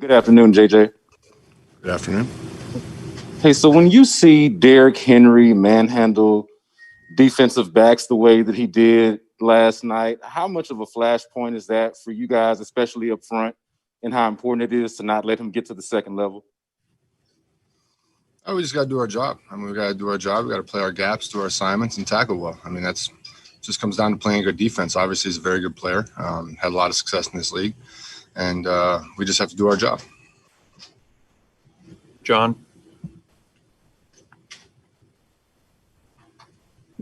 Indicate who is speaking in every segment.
Speaker 1: Good afternoon, JJ.
Speaker 2: Good afternoon.
Speaker 1: Hey, so when you see Derrick Henry manhandle defensive backs the way that he did last night, how much of a flashpoint is that for you guys, especially up front, and how important it is to not let him get to the second level?
Speaker 2: Oh, we just got to do our job. We got to do our job. We got to play our gaps, do our assignments, and tackle well. That's just comes down to playing good defense. Obviously, he's a very good player. Had a lot of success in this league, and we just have to do our job.
Speaker 3: John?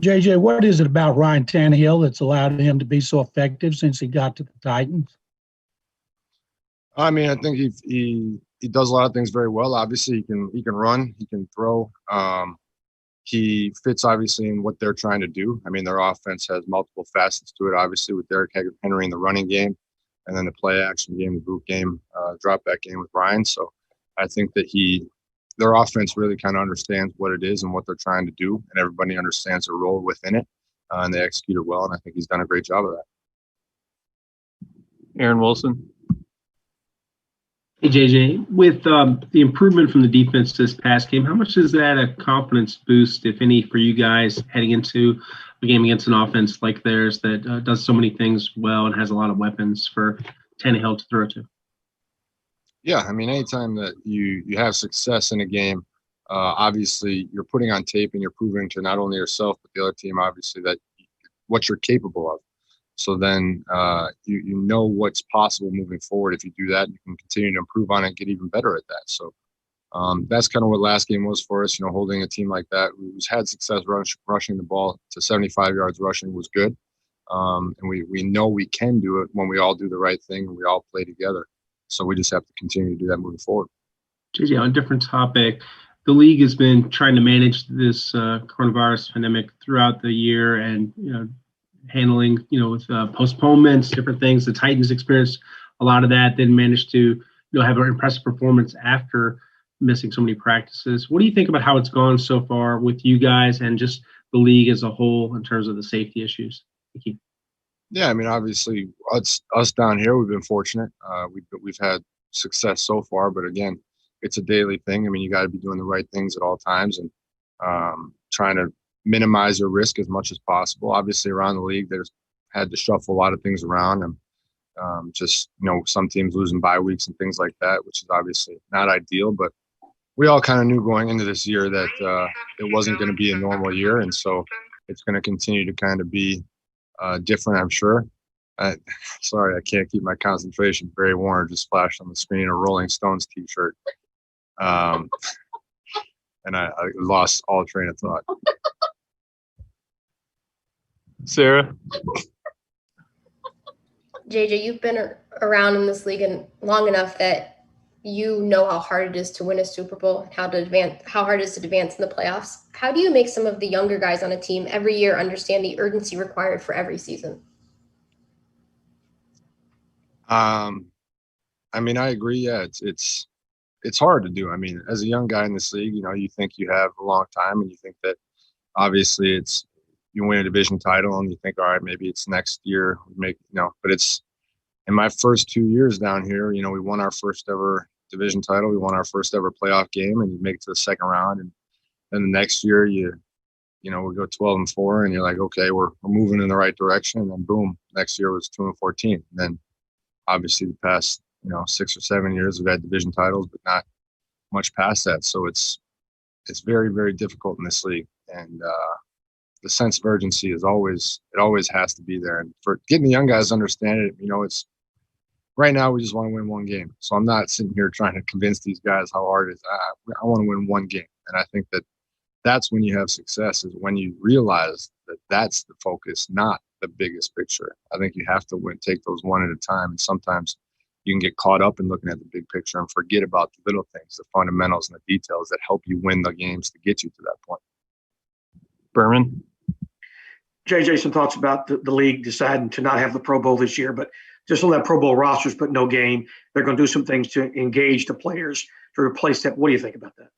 Speaker 4: JJ, what is it about Ryan Tannehill that's allowed him to be so effective since he got to the Titans?
Speaker 2: I think he does a lot of things very well. Obviously, he can run, he can throw. He fits obviously in what they're trying to do. Their offense has multiple facets to it. Obviously, with Derrick Henry in the running game, and then the play action game, the boot game, drop back game with Ryan. So I think that their offense really kind of understands what it is and what they're trying to do, and everybody understands their role within it, and they execute it well. And I think he's done a great job of that.
Speaker 3: Aaron Wilson?
Speaker 5: Hey, JJ, with the improvement from the defense this past game, how much is that a confidence boost, if any, for you guys heading into a game against an offense like theirs that does so many things well and has a lot of weapons for Tannehill to throw to?
Speaker 2: Yeah, anytime that you have success in a game, obviously you're putting on tape and you're proving to not only yourself but the other team, obviously, that what you're capable of. So then you know what's possible moving forward. If you do that, you can continue to improve on it and get even better at that. So that's kind of what last game was for us, holding a team like that who's had success rushing the ball to 75 yards rushing was good. And we know we can do it when we all do the right thing and we all play together. So we just have to continue to do that moving forward.
Speaker 5: JJ, on a different topic, the league has been trying to manage this coronavirus pandemic throughout the year and, handling, with postponements, different things. The Titans experienced a lot of that, then managed to, have an impressive performance after missing so many practices. What do you think about how it's gone so far with you guys and just the league as a whole in terms of the safety issues? Thank you.
Speaker 2: Yeah, obviously us down here, we've been fortunate. We've had success so far, but again, it's a daily thing. You got to be doing the right things at all times and trying to minimize your risk as much as possible. Obviously, around the league, there's had to shuffle a lot of things around and some teams losing bye weeks and things like that, which is obviously not ideal. But we all kind of knew going into this year that it wasn't going to be a normal year, and so it's going to continue to kind of be different, I'm sure. Sorry, I can't keep my concentration. Barry Warner just flashed on the screen a Rolling Stones T-shirt, and I lost all train of thought.
Speaker 3: Sarah?
Speaker 6: JJ, you've been around in this league and long enough that you know how hard it is to win a Super Bowl, how hard it is to advance in the playoffs. How do you make some of the younger guys on a team every year understand the urgency required for every season?
Speaker 2: I agree. Yeah, it's hard to do. As a young guy in this league, you think you have a long time, and you think that obviously you win a division title, and you think, all right, maybe it's next year. But it's in my first 2 years down here. We won our first ever division title. We won our first ever playoff game, and you make it to the second round, and then the next year we go 12-4, and you're like, okay, we're moving in the right direction, and then boom, next year was 2-14. And then obviously the past 6 or 7 years we've had division titles, but not much past that. So it's very, very difficult in this league, and the sense of urgency it always has to be there. And for getting the young guys to understand it, it's right now we just want to win one game. So I'm not sitting here trying to convince these guys how hard it is. I want to win one game, and I think that's when you have success, is when you realize that that's the focus, not the biggest picture. I think you have to take those one at a time, and sometimes you can get caught up in looking at the big picture and forget about the little things, the fundamentals and the details that help you win the games to get you to that point.
Speaker 3: Berman?
Speaker 7: JJ, some thoughts about the league deciding to not have the Pro Bowl this year, but just on that Pro Bowl rosters, but no game. They're going to do some things to engage the players to replace that. What do you think about that?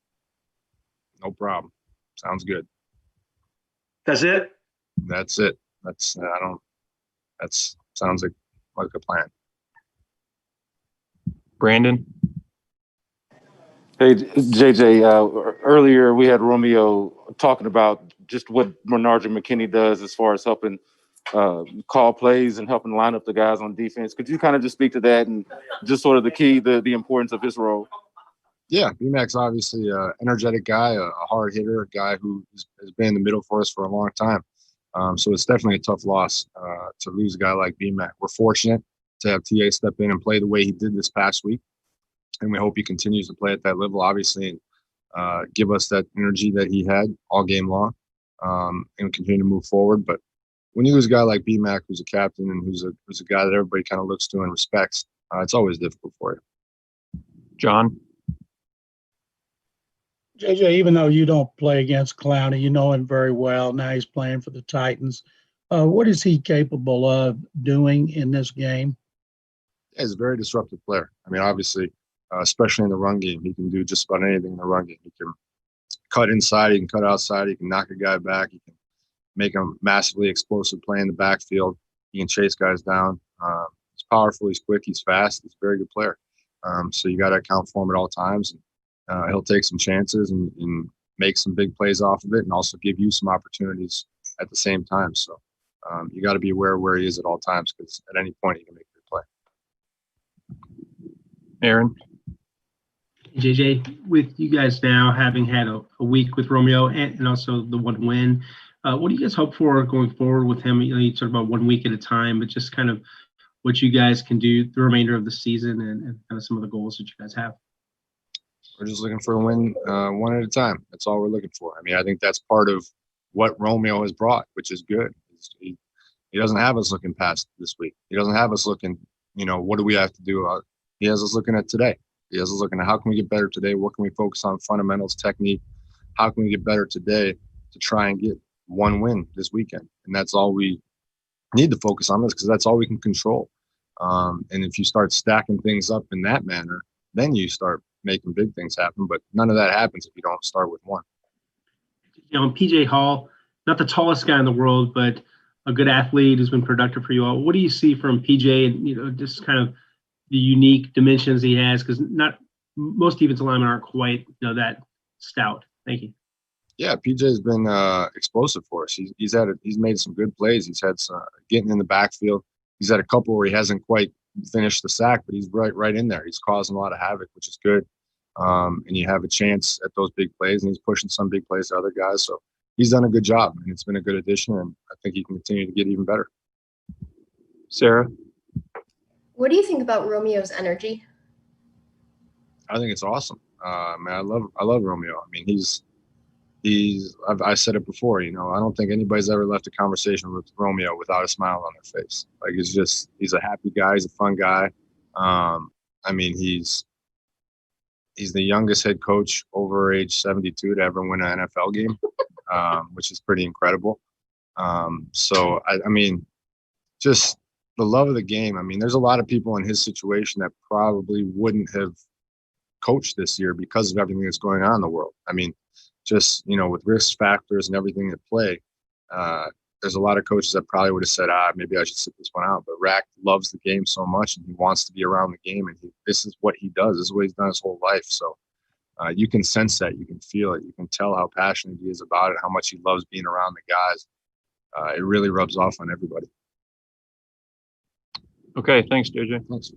Speaker 2: No problem. Sounds good.
Speaker 7: That's it?
Speaker 2: That's it. Sounds like a plan.
Speaker 3: Brandon?
Speaker 1: Hey, JJ, earlier we had Romeo talking about just what Bernard McKinney does as far as helping call plays and helping line up the guys on defense. Could you kind of just speak to that and just sort of the importance of his role?
Speaker 2: Yeah, BMAC's obviously an energetic guy, a hard hitter, a guy who has been in the middle for us for a long time. So it's definitely a tough loss to lose a guy like BMAC. We're fortunate to have TA step in and play the way he did this past week. And we hope he continues to play at that level, obviously, and give us that energy that he had all game long, and continue to move forward. But when you lose a guy like BMAC, who's a captain and who's a guy that everybody kind of looks to and respects, it's always difficult for you.
Speaker 3: John?
Speaker 4: JJ, even though you don't play against Clowney, you know him very well. Now he's playing for the Titans. What is he capable of doing in this game?
Speaker 2: Yeah, he's a very disruptive player. I mean, obviously, especially in the run game, he can do just about anything in the run game. He can cut inside, he can cut outside, he can knock a guy back, he can make a massively explosive play in the backfield. He can chase guys down. He's powerful, he's quick, he's fast, he's a very good player. So you got to account for him at all times. He'll take some chances and make some big plays off of it, and also give you some opportunities at the same time. So you got to be aware of where he is at all times, because at any point he can make a good play.
Speaker 3: Aaron?
Speaker 5: JJ, with you guys now having had a week with Romeo and also the one win, what do you guys hope for going forward with him? You know, you talk about 1 week at a time, but just kind of what you guys can do the remainder of the season and kind of some of the goals that you guys have.
Speaker 2: We're just looking for a win one at a time. That's all we're looking for. I mean, I think that's part of what Romeo has brought, which is good. He doesn't have us looking past this week. He doesn't have us looking, what do we have to do? He has us looking at today. He has us looking at how can we get better today? What can we focus on? Fundamentals, technique. How can we get better today to try and get one win this weekend? And that's all we need to focus on, because that's all we can control. And if you start stacking things up in that manner, then you start making big things happen. But none of that happens if you don't start with one.
Speaker 5: PJ Hall, not the tallest guy in the world, but a good athlete who's been productive for you all. What do you see from PJ and, just kind of the unique dimensions he has? Because not most defensive linemen aren't quite, that stout. Thank you.
Speaker 2: Yeah, PJ's been explosive for us. He's made some good plays. He's had some getting in the backfield. He's had a couple where he hasn't quite finished the sack, but he's right in there. He's causing a lot of havoc, which is good. And you have a chance at those big plays, and he's pushing some big plays to other guys. So he's done a good job, and it's been a good addition, and I think he can continue to get even better.
Speaker 3: Sarah?
Speaker 6: What do you think about Romeo's energy?
Speaker 2: I think it's awesome. Man, I love Romeo. I mean, I said it before, I don't think anybody's ever left a conversation with Romeo without a smile on their face. Like, he's a happy guy. He's a fun guy. I mean, he's the youngest head coach over age 72 to ever win an NFL game, which is pretty incredible. So I mean, just the love of the game. I mean, there's a lot of people in his situation that probably wouldn't have coached this year because of everything that's going on in the world. I mean, just, with risk factors and everything at play, there's a lot of coaches that probably would have said, maybe I should sit this one out. But Rack loves the game so much, and he wants to be around the game, and this is what he does. This is what he's done his whole life. So you can sense that. You can feel it. You can tell how passionate he is about it, how much he loves being around the guys. It really rubs off on everybody.
Speaker 3: Okay, thanks, JJ.
Speaker 2: Thanks.